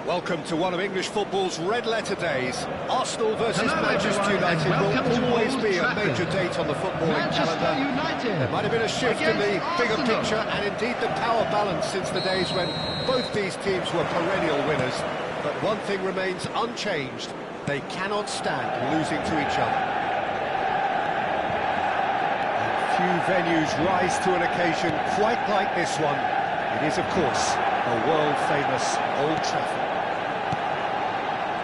Welcome to one of English football's red-letter days. Arsenal versus Manchester United will always be a major date on the footballing calendar. There might have been a shift in the bigger picture and indeed the power balance since the days when both these teams were perennial winners. But one thing remains unchanged. They cannot stand losing to each other. And few venues rise to an occasion quite like this one. It is, of course, a world-famous Old Trafford.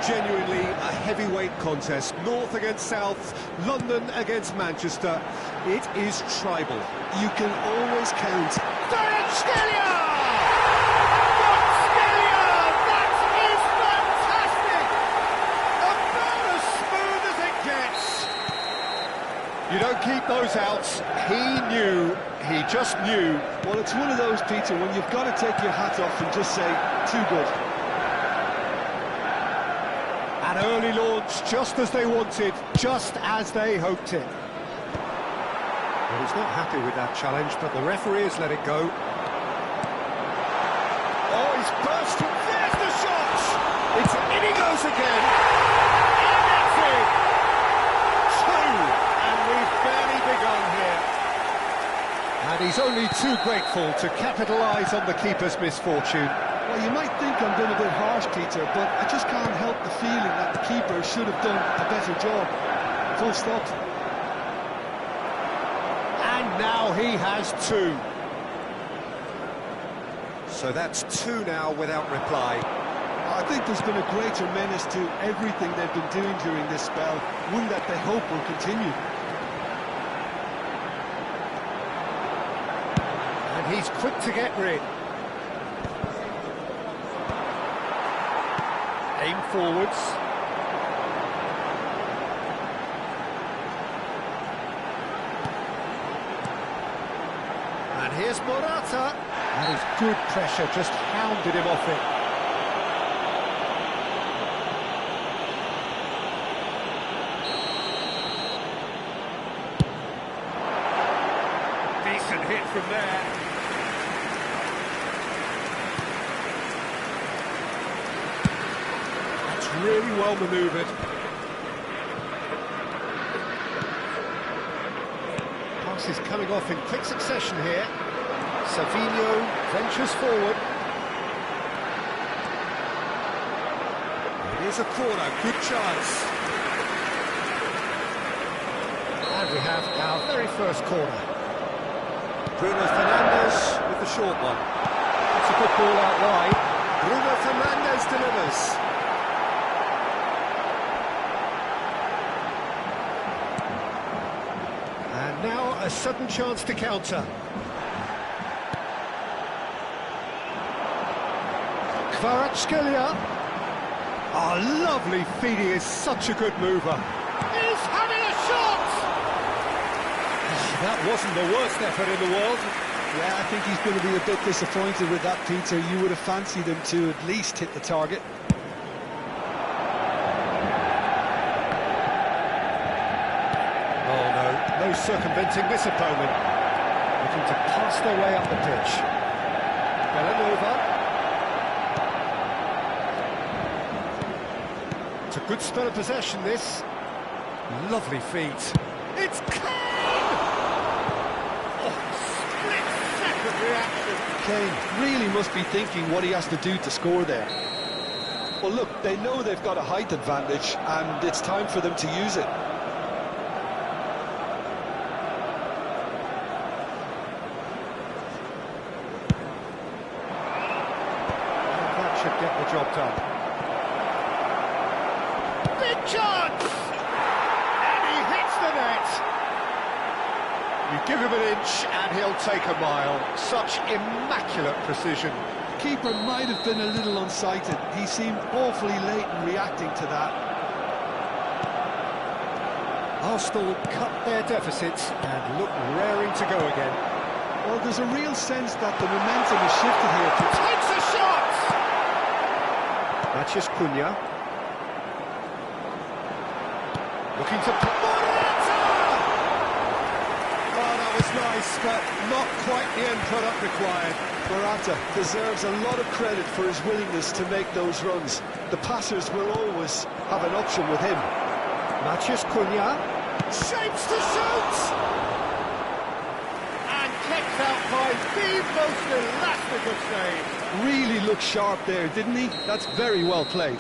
Genuinely a heavyweight contest, North against South, London against Manchester. It is tribal. You can always count. Xandynho! That is fantastic! About as smooth as it gets. You don't keep those outs. He just knew. Well, it's one of those, Peter, when you've got to take your hat off and just say, too good. An early launch, just as they wanted, just as they hoped it. Well, he's not happy with that challenge, but the referee has let it go. Oh, he's burst from... There's the shot! It's in he goes again! And that's it! Two! And we've barely begun here. And he's only too grateful to capitalise on the keeper's misfortune. Well, you might think I'm being a bit harsh, Peter, but I just can't help the feeling that the keeper should have done a better job. Full stop. And now he has two. So that's two now without reply. I think there's been a greater menace to everything they've been doing during this spell, one that they hope will continue. And he's quick to get rid. Aim forwards. And here's Morata. That is good pressure, just hounded him off it. Decent hit from there. Really well manoeuvred. Pass is coming off in quick succession here. Xandynho ventures forward. It is a corner, good chance. And we have our very first corner. Bruno Fernandes with the short one. It's a good ball out wide. Bruno Fernandes delivers. Now a sudden chance to counter. Kvaratskhelia. Oh, lovely feed, he is such a good mover. He's having a shot! That wasn't the worst effort in the world. Yeah, I think he's going to be a bit disappointed with that, Peter. You would have fancied him to at least hit the target. No circumventing this opponent. Looking to pass their way up the pitch. Bellanova. It's a good spell of possession, this. Lovely feet. It's Kane! Oh, split-second reaction. Kane really must be thinking what he has to do to score there. Well, look, they know they've got a height advantage, and it's time for them to use it. Should get the job done. Big chance! And he hits the net! You give him an inch and he'll take a mile. Such immaculate precision. The keeper might have been a little unsighted. He seemed awfully late in reacting to that. Arsenal cut their deficits and look raring to go again. Well, there's a real sense that the momentum is shifted here. Takes a shot! That's just Cunha. Looking to... Morata! Oh, that was nice. nice, but not quite the end product required. Morata deserves a lot of credit for his willingness to make those runs. The passers will always have an option with him. Matheus Cunha shapes to shoot! And kept out by the most elastic of saves. Really looked sharp there, didn't he? That's very well played.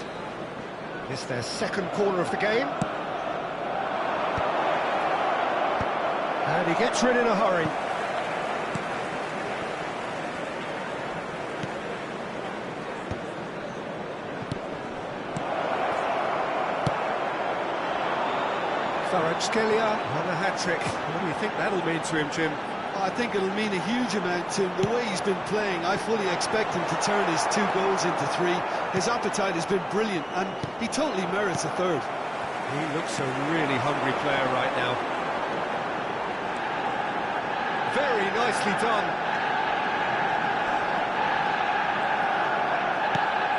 It's their second corner of the game. And he gets rid in a hurry. Kvaratskhelia on a hat-trick. What do you think that'll mean to him, Jim? I think it'll mean a huge amount to him. The way he's been playing, I fully expect him to turn his 2 goals into 3. His appetite has been brilliant, and he totally merits a third. He looks a really hungry player right now. Very nicely done.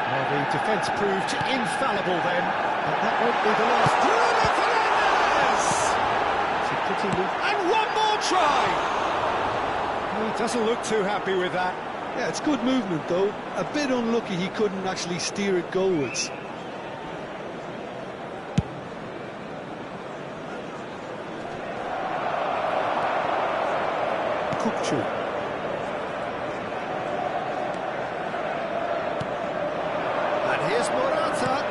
Well, the defence proved infallible then, but that won't be the last. Bruno Fernandes! And one more try! Well, he doesn't look too happy with that. Yeah, it's good movement, though. A bit unlucky he couldn't actually steer it goalwards. And here's Morata.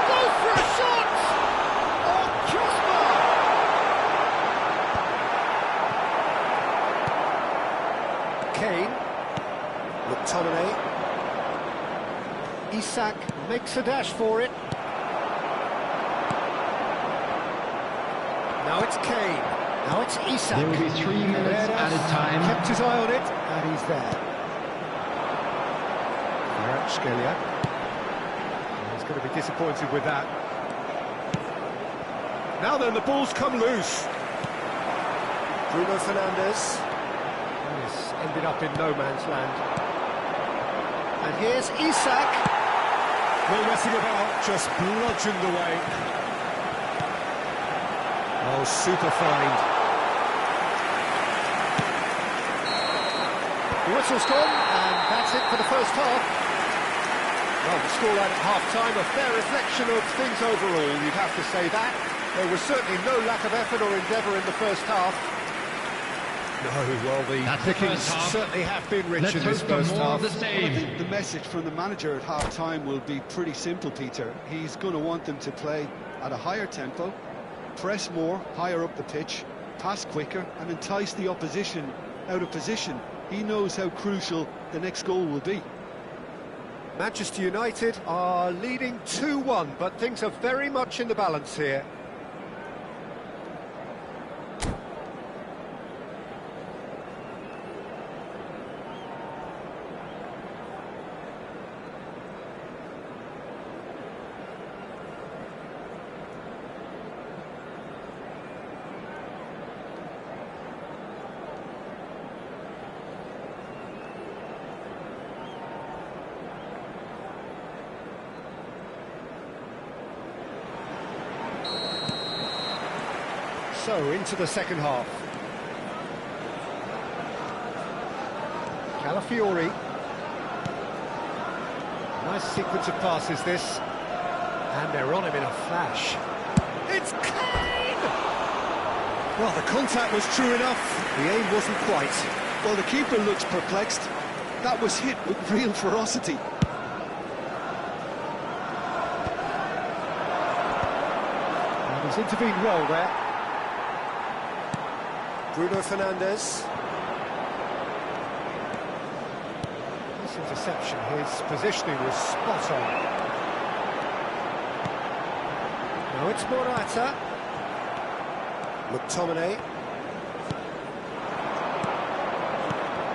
Goes for a shot! Oh, Josma! Kane. McTominay. Isak makes a dash for it. Now it's Kane. Now it's Isak. There will be 3 minutes at a time. Kept his eye on it, and he's there. Kvaratskhelia. He's going to be disappointed with that. Now then, the ball's come loose. Bruno Fernandes. He's ended up in no man's land. And here's Isak. No messing about, just bludgeoned away. Oh, super find. The whistle's gone, and that's it for the first half. Well, the scoreline at half-time, a fair reflection of things overall, you'd have to say that. There was certainly no lack of effort or endeavour in the first half. No, well, the pickings certainly have been rich in this first half. The message from the manager at half-time will be pretty simple, Peter. He's going to want them to play at a higher tempo, press more, higher up the pitch, pass quicker, and entice the opposition out of position. He knows how crucial the next goal will be. Manchester United are leading 2-1, but things are very much in the balance here. So, into the second half. Calafiori. Nice sequence of passes, this. And they're on him in a flash. It's Kane! Well, the contact was true enough. The aim wasn't quite. Well, the keeper looks perplexed. That was hit with real ferocity. And he's intervened well there. Bruno Fernandes. This interception, his positioning was spot on. Now it's Morata. McTominay.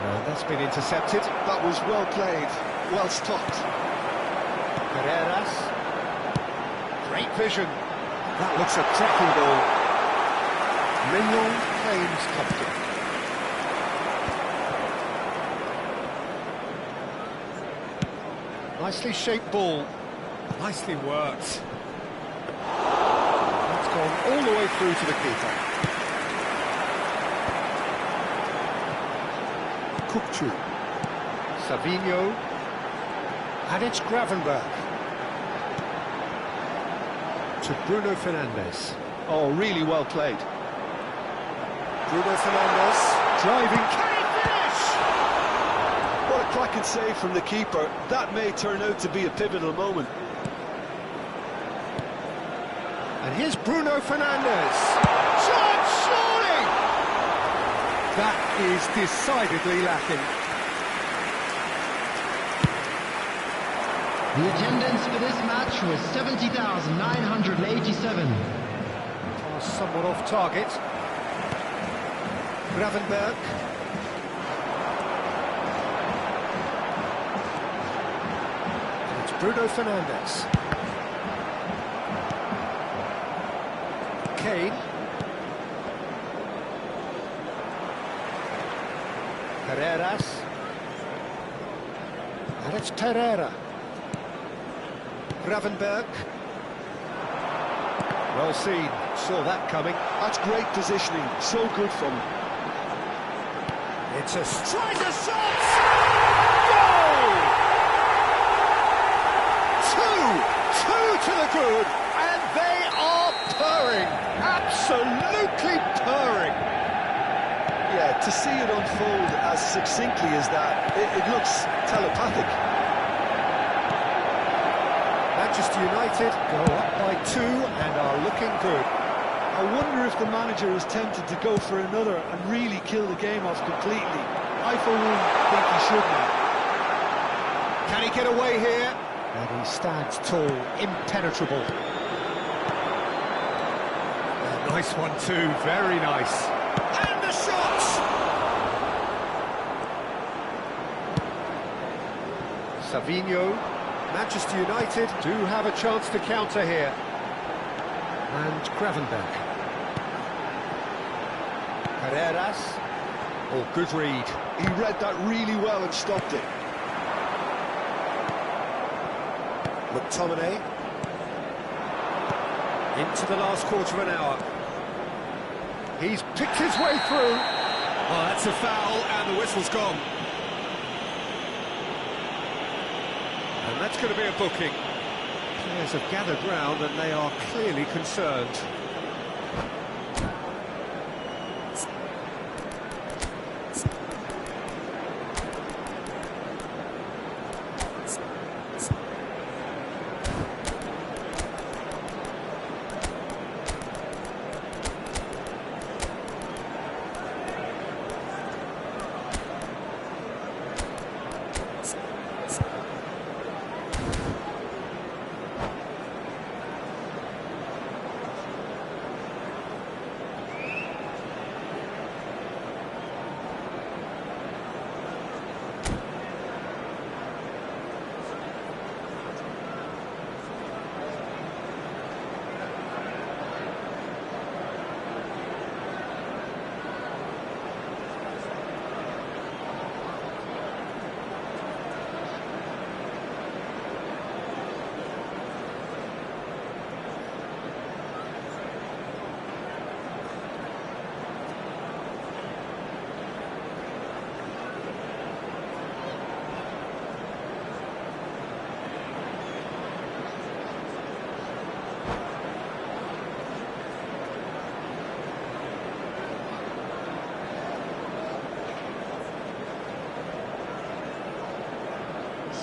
And that's been intercepted. That was well played, well stopped. Carreras. Great vision. That looks a cracking ball. Mignon claims comfort. Nicely shaped ball. Nicely worked. That's gone all the way through to the keeper. Kukçu. Xandynho. And it's Gravenberch. To Bruno Fernandes. Oh, really well played. Bruno Fernandes. Driving. Can he finish? What a cracking save from the keeper. That may turn out to be a pivotal moment. And here's Bruno Fernandes. Shot, surely! That is decidedly lacking. The attendance for this match was 70,987. Pass somewhat off target. Gravenberch. It's Bruno Fernandes. Kane. Herreras. And it's Pereira. Gravenberch. Well seen, saw that coming. That's great positioning, so good from him. It's a tries a shot! Goal! Two to the good, and they are purring, absolutely purring. Yeah, to see it unfold as succinctly as that, it looks telepathic. Manchester United go up by 2 and are looking good. I wonder if the manager is tempted to go for another and really kill the game off completely. I, for one, think he should now. Can he get away here? And he stands tall, impenetrable. Nice one too, very nice. And the shot! Xandynho. Manchester United do have a chance to counter here. And Gravenberch. Herreras. Oh, good read. He read that really well and stopped it. McTominay. Into the last quarter of an hour. He's picked his way through. Oh, that's a foul, and the whistle's gone. And that's going to be a booking. Players have gathered round and they are clearly concerned.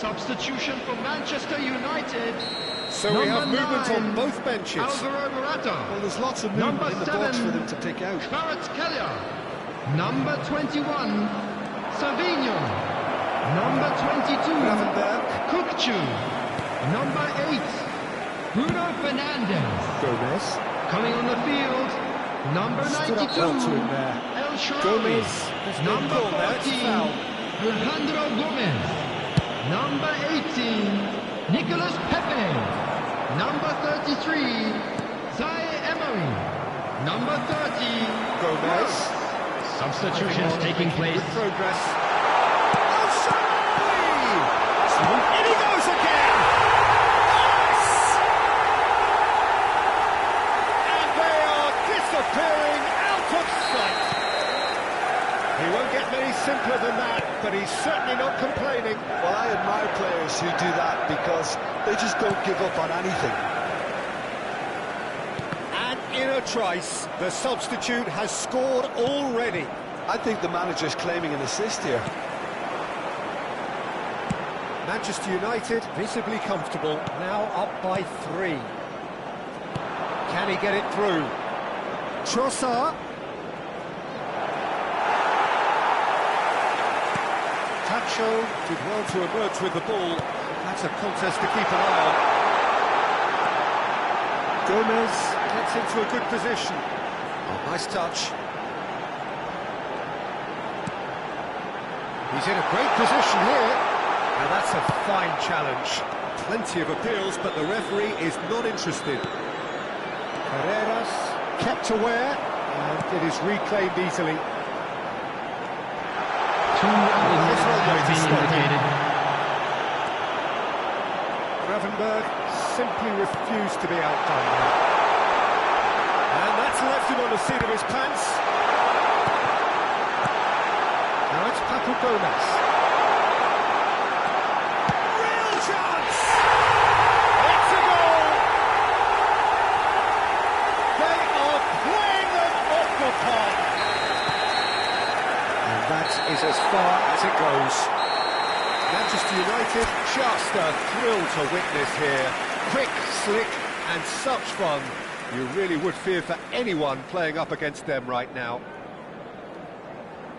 Substitution for Manchester United. So we have movement on both benches. Alvaro Morata. Well, there's lots of movement in the box for them to pick out. Kvaratskhelia. Number 21, Xandynho. Number 22, Gravenberch. Kukçu. Number 8, Bruno Fernandes. Gomez. Coming on the field, number Stood up 92, well to him there. El Shaarawy. Gomez. There's no Number call there, it's 14, foul. Alejandro Gomez. Number 18, Nicolas Pepe. Number 33, Zaire Emery. Number 30, Gomez. Substitutions taking place. With progress. El Shaarawy! In he goes again! Yes! And they are disappearing out of sight. He won't get many simpler than that. but he's certainly not complaining. Well, I admire players who do that because they just don't give up on anything. And in a trice, the substitute has scored already. I think the manager's claiming an assist here. Manchester United visibly comfortable, now up by 3. Can he get it through? Trossard. Tacho did well to emerge with the ball. That's a contest to keep an eye on. Gomez gets into a good position. Oh, nice touch. He's in a great position here. Now that's a fine challenge. Plenty of appeals, but the referee is not interested. Carreras kept aware, and it is reclaimed easily. 2 others have been indicated. Gravenberg simply refused to be outdone there. And that's left him on the seat of his pants. Now it's Papu Gomez. Real chance! It's a goal! They are playing them off the park. And that is as far as it goes. Manchester United, just a thrill to witness here. Quick, slick, and such fun. You really would fear for anyone playing up against them right now.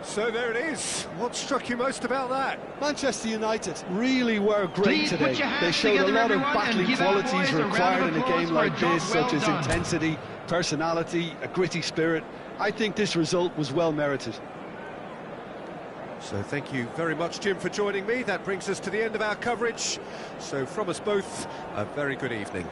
So there it is. What struck you most about that? Manchester United really were great Please today. put your hands They showed a together, lot of everyone, and battling give our qualities boys a round required of in a applause game for like a job this, well such as done. intensity, personality, a gritty spirit. I think this result was well merited. So thank you very much, Jim, for joining me. That brings us to the end of our coverage. So from us both, a very good evening.